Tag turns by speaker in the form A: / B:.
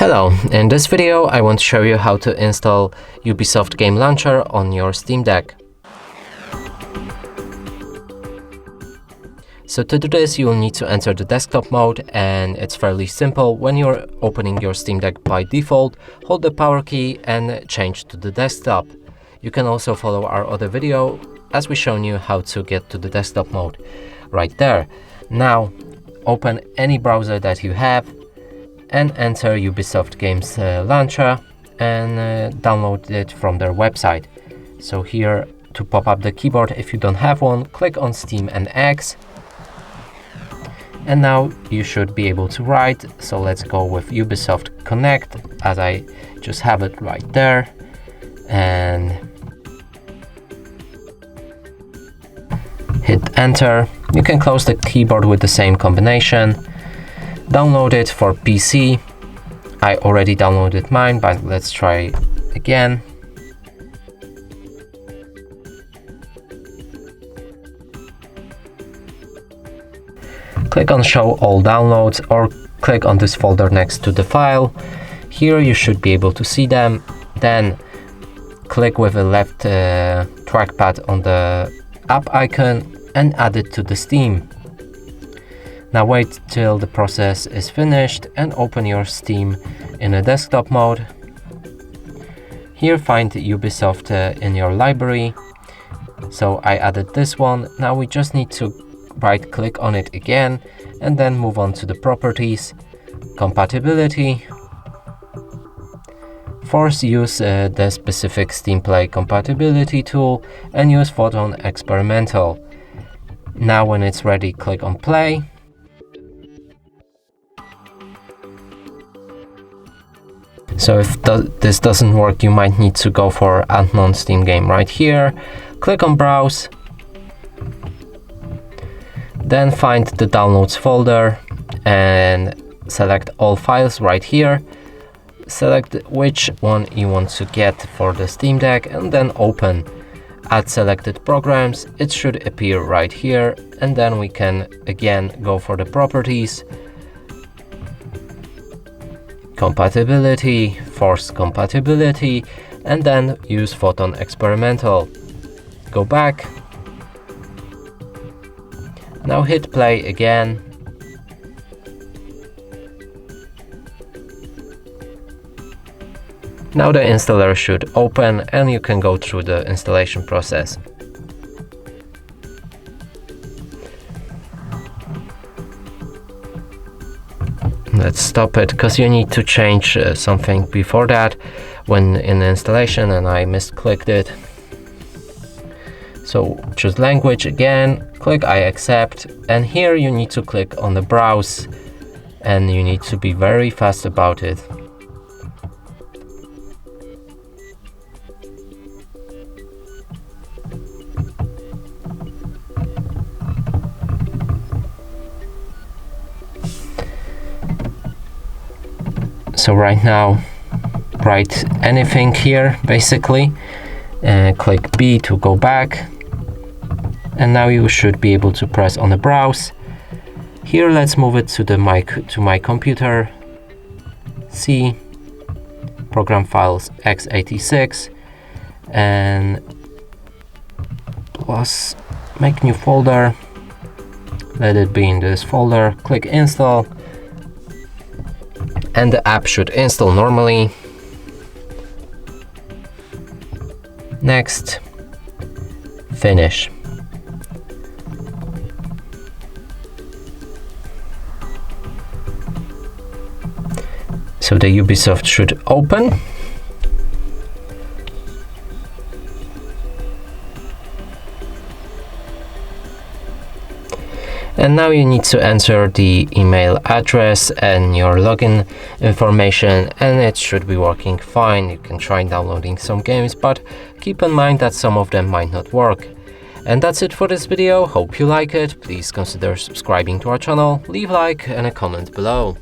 A: Hello, in this video I want to show you how to install Ubisoft Game Launcher on your Steam Deck. So to do this you will need to enter the desktop mode, and it's fairly simple. When you're opening your Steam Deck by default, hold the power key and change to the desktop. You can also follow our other video as we shown you how to get to the desktop mode right there. Now open any browser that you have and enter Ubisoft Games Launcher and download it from their website. So here, to pop up the keyboard, if you don't have one, click on Steam and X. And now you should be able to write. So let's go with Ubisoft Connect, as I just have it right there. And hit enter. You can close the keyboard with the same combination. Download it for PC. I already downloaded mine, but let's try again. Click on show all downloads or click on this folder next to the file. Here you should be able to see them. Then click with the left trackpad on the app icon and add it to the Steam. Now wait till the process is finished and open your Steam in a desktop mode. Here find Ubisoft in your library. So I added this one. Now we just need to right click on it again and then move on to the properties, compatibility. First use the specific Steam Play compatibility tool and use Photon Experimental. Now when it's ready, click on play. So if this doesn't work, you might need to go for unknown Steam game right here. Click on browse. Then find the downloads folder and select all files right here. Select which one you want to get for the Steam Deck and then open. Add selected programs. It should appear right here, and then we can again go for the properties, compatibility, force compatibility, and then use Photon Experimental. Go back. Now hit play again. Now the installer should open and you can go through the installation process. Let's stop it because you need to change something before that when in the installation, and I misclicked it. So choose language again, click I accept, and here you need to click on the browse and you need to be very fast about it. So right now, write anything here basically, click B to go back, and now you should be able to press on the browse. Here let's move it to the my computer. C, program files x86, and plus make new folder, let it be in this folder, click install. And the app should install normally. Next, finish. So the Ubisoft should open. And now you need to enter the email address and your login information, and it should be working fine. You can try downloading some games, but keep in mind that some of them might not work. And that's it for this video. Hope you like it. Please consider subscribing to our channel, leave a like and a comment below.